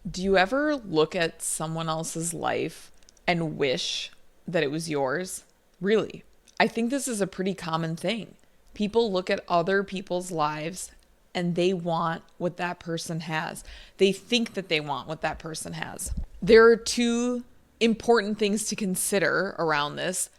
Do you ever look at someone else's life and wish that it was yours? Really? I think this is a pretty common thing. People look at other people's lives and they want what that person has. They think that they want what that person has. There are two important things to consider around this.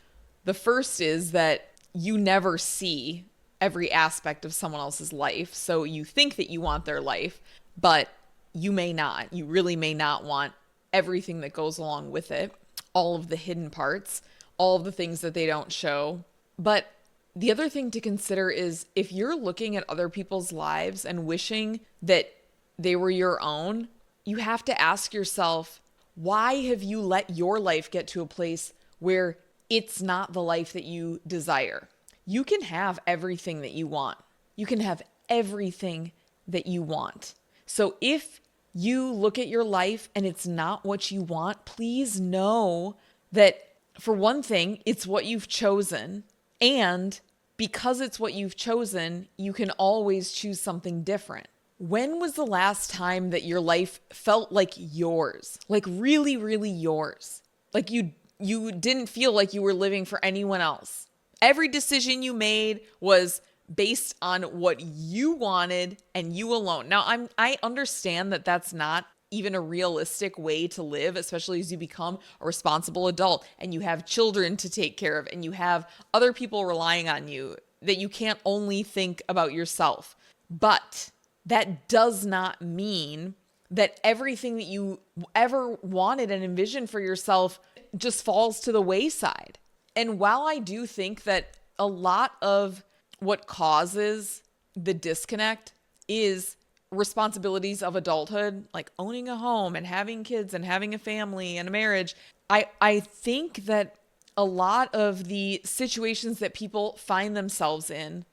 The first is that you never see every aspect of someone else's life. So you think that you want their life, but you may not. You really may not want everything that goes along with it, all of the hidden parts, all of the things that they don't show. But the other thing to consider is if you're looking at other people's lives and wishing that they were your own, you have to ask yourself, why have you let your life get to a place where it's not the life that you desire? You can have everything that you want. You can have everything that you want. So if you look at your life and it's not what you want, please know that for one thing, it's what you've chosen. And because it's what you've chosen, you can always choose something different. When was the last time that your life felt like yours? Like really, really yours? Like you didn't feel like you were living for anyone else. Every decision you made was based on what you wanted and you alone. Now, I understand that that's not even a realistic way to live, especially as you become a responsible adult and you have children to take care of and you have other people relying on you, that you can't only think about yourself. But that does not mean that everything that you ever wanted and envisioned for yourself just falls to the wayside. And while I do think that a lot of what causes the disconnect is responsibilities of adulthood, like owning a home and having kids and having a family and a marriage, I think that a lot of the situations that people find themselves in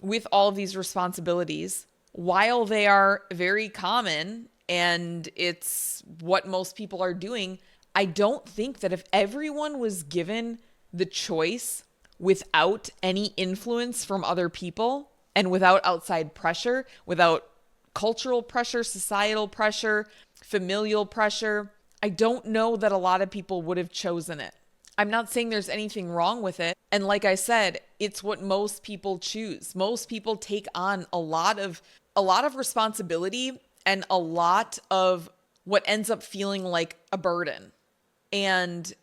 with all of these responsibilities, while they are very common and it's what most people are doing, I don't think that if everyone was given the choice without any influence from other people and without outside pressure, without cultural pressure, societal pressure, familial pressure, I don't know that a lot of people would have chosen it. I'm not saying there's anything wrong with it. And like I said, it's what most people choose. Most people take on a lot of responsibility and a lot of what ends up feeling like a burden. And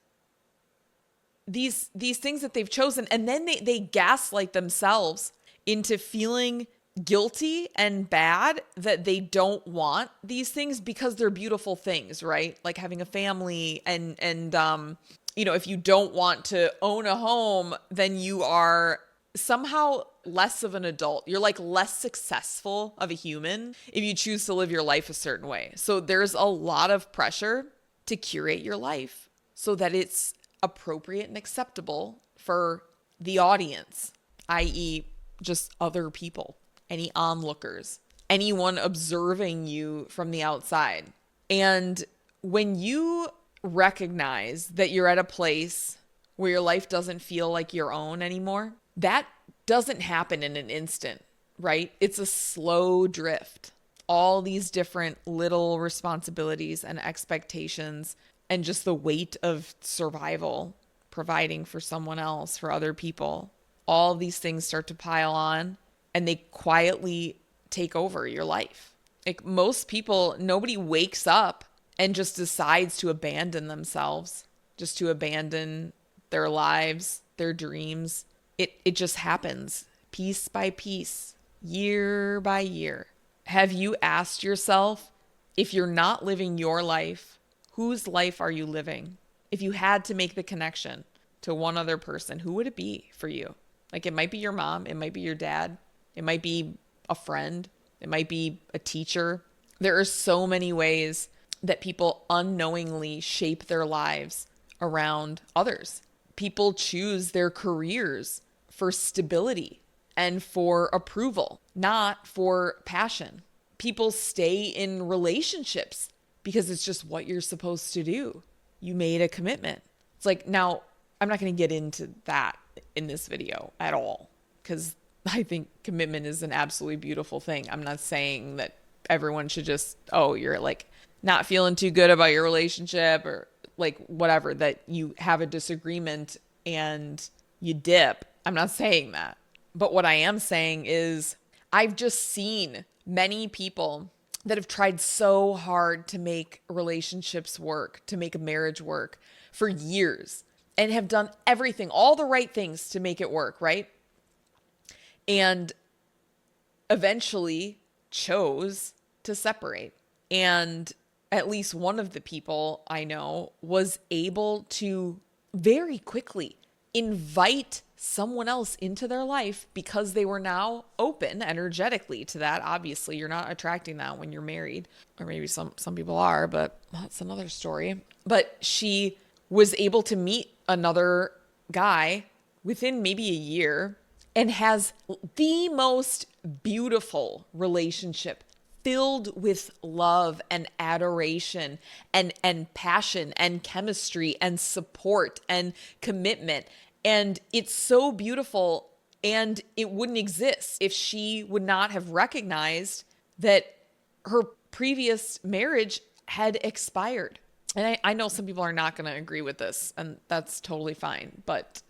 these things that they've chosen, and then they gaslight themselves into feeling guilty and bad that they don't want these things because they're beautiful things, right? Like having a family and if you don't want to own a home, then you are somehow less of an adult. You're like less successful of a human if you choose to live your life a certain way. So there's a lot of pressure to curate your life so that it's appropriate and acceptable for the audience, i.e., just other people, any onlookers, anyone observing you from the outside. And when you recognize that you're at a place where your life doesn't feel like your own anymore, that doesn't happen in an instant, right? It's a slow drift. All these different little responsibilities and expectations and just the weight of survival, providing for someone else, for other people, all these things start to pile on and they quietly take over your life. Like most people, nobody wakes up and just decides to abandon themselves, just to abandon their lives, their dreams. It just happens piece by piece, year by year. Have you asked yourself, if you're not living your life, whose life are you living? If you had to make the connection to one other person, who would it be for you? Like it might be your mom, it might be your dad, it might be a friend, it might be a teacher. There are so many ways that people unknowingly shape their lives around others. People choose their careers for stability and for approval, not for passion. People stay in relationships because it's just what you're supposed to do. You made a commitment. It's like, now, I'm not going to get into that in this video at all because I think commitment is an absolutely beautiful thing. I'm not saying that everyone should just, oh, you're like not feeling too good about your relationship or like whatever, that you have a disagreement and you dip. I'm not saying that. But what I am saying is I've just seen many people that have tried so hard to make relationships work, to make a marriage work for years and have done everything, all the right things to make it work, right? And eventually chose to separate. And at least one of the people I know was able to very quickly invite someone else into their life because they were now open energetically to that. Obviously, you're not attracting that when you're married, or maybe some people are, but that's another story. But she was able to meet another guy within maybe a year and has the most beautiful relationship filled with love and adoration and passion and chemistry and support and commitment. And it's so beautiful, and it wouldn't exist if she would not have recognized that her previous marriage had expired. And I know some people are not going to agree with this, and that's totally fine, but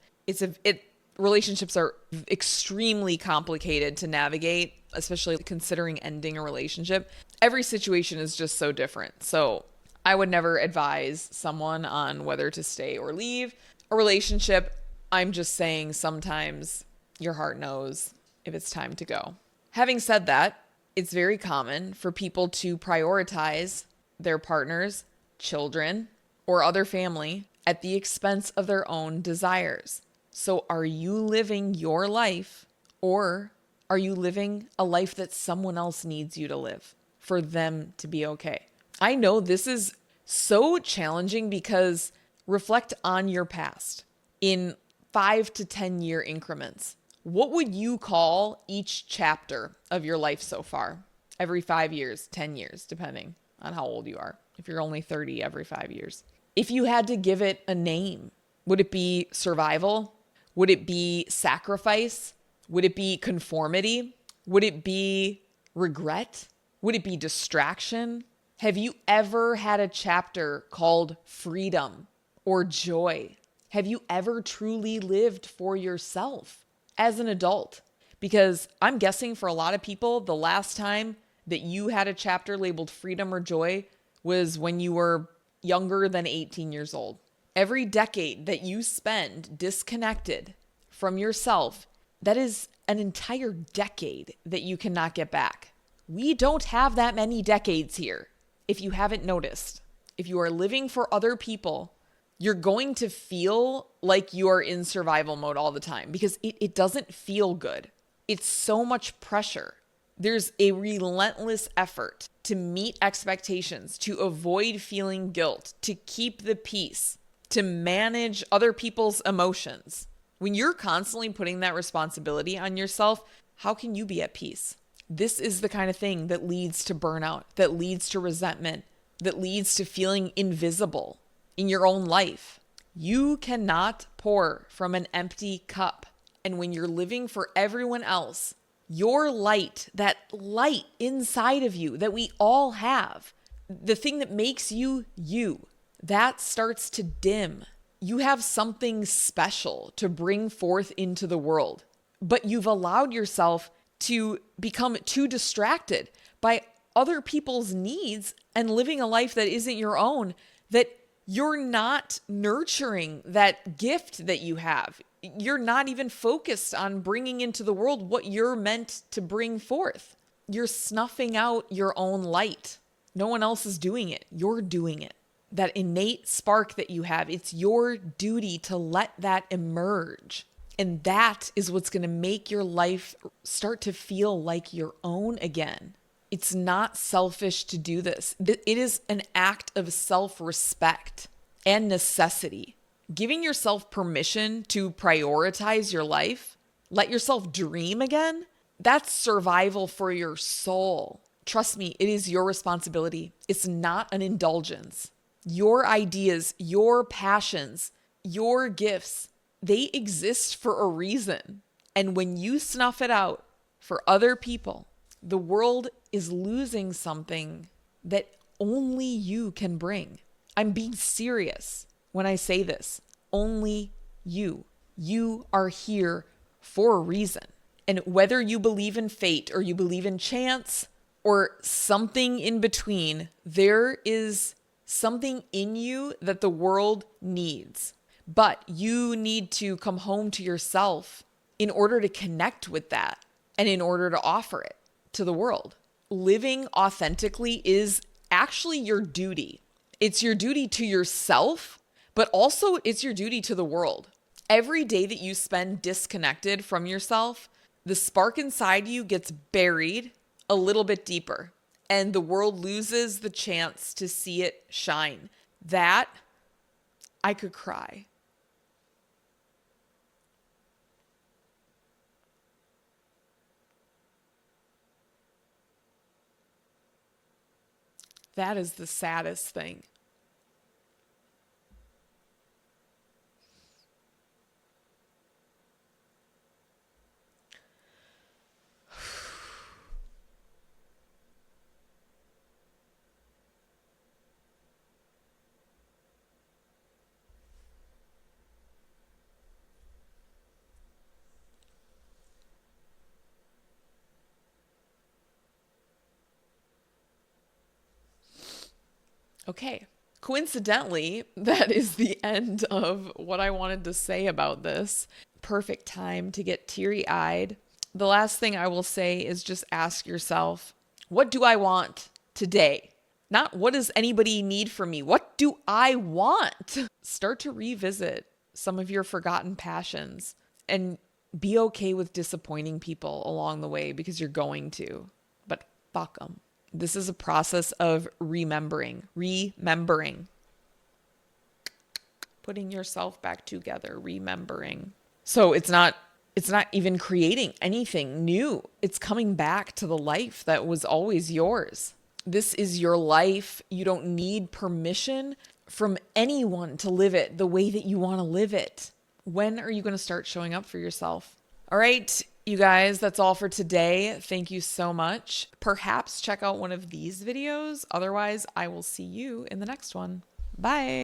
relationships are extremely complicated to navigate, especially considering ending a relationship. Every situation is just so different. So I would never advise someone on whether to stay or leave a relationship. I'm just saying sometimes your heart knows if it's time to go. Having said that, it's very common for people to prioritize their partners, children, or other family at the expense of their own desires. So are you living your life, or are you living a life that someone else needs you to live for them to be okay? I know this is so challenging because reflect on your past in 5 to 10 year increments. What would you call each chapter of your life so far? Every 5 years, 10 years, depending on how old you are. If you're only 30, every 5 years. If you had to give it a name, would it be survival? Would it be sacrifice? Would it be conformity? Would it be regret? Would it be distraction? Have you ever had a chapter called freedom or joy? Have you ever truly lived for yourself as an adult? Because I'm guessing for a lot of people, the last time that you had a chapter labeled freedom or joy was when you were younger than 18 years old. Every decade that you spend disconnected from yourself, that is an entire decade that you cannot get back. We don't have that many decades here, if you haven't noticed. If you are living for other people, you're going to feel like you are in survival mode all the time because it doesn't feel good. It's so much pressure. There's a relentless effort to meet expectations, to avoid feeling guilt, to keep the peace, to manage other people's emotions. When you're constantly putting that responsibility on yourself, how can you be at peace? This is the kind of thing that leads to burnout, that leads to resentment, that leads to feeling invisible in your own life. You cannot pour from an empty cup. And when you're living for everyone else, your light, that light inside of you that we all have, the thing that makes you you, that starts to dim. You have something special to bring forth into the world, but you've allowed yourself to become too distracted by other people's needs and living a life that isn't your own, that you're not nurturing that gift that you have. You're not even focused on bringing into the world what you're meant to bring forth. You're snuffing out your own light. No one else is doing it. You're doing it. That innate spark that you have, it's your duty to let that emerge. And that is what's going to make your life start to feel like your own again. It's not selfish to do this. It is an act of self-respect and necessity. Giving yourself permission to prioritize your life, let yourself dream again, that's survival for your soul. Trust me, it is your responsibility. It's not an indulgence. Your ideas, your passions, your gifts, they exist for a reason. And when you snuff it out for other people, the world is losing something that only you can bring. I'm being serious when I say this. Only you. You are here for a reason. And whether you believe in fate or you believe in chance or something in between, there is something in you that the world needs. But you need to come home to yourself in order to connect with that and in order to offer it to the world. Living authentically is actually your duty. It's your duty to yourself, but also it's your duty to the world. Every day that you spend disconnected from yourself, the spark inside you gets buried a little bit deeper, and the world loses the chance to see it shine. That, I could cry. That is the saddest thing. Okay. Coincidentally, that is the end of what I wanted to say about this. Perfect time to get teary-eyed. The last thing I will say is just ask yourself, what do I want today? Not what does anybody need from me? What do I want? Start to revisit some of your forgotten passions and be okay with disappointing people along the way because you're going to, but fuck them. This is a process of remembering, putting yourself back together, remembering. So it's not even creating anything new. It's coming back to the life that was always yours. This is your life. You don't need permission from anyone to live it the way that you want to live it. When are you going to start showing up for yourself? All right, you guys, that's all for today. Thank you so much. Perhaps check out one of these videos. Otherwise, I will see you in the next one. Bye.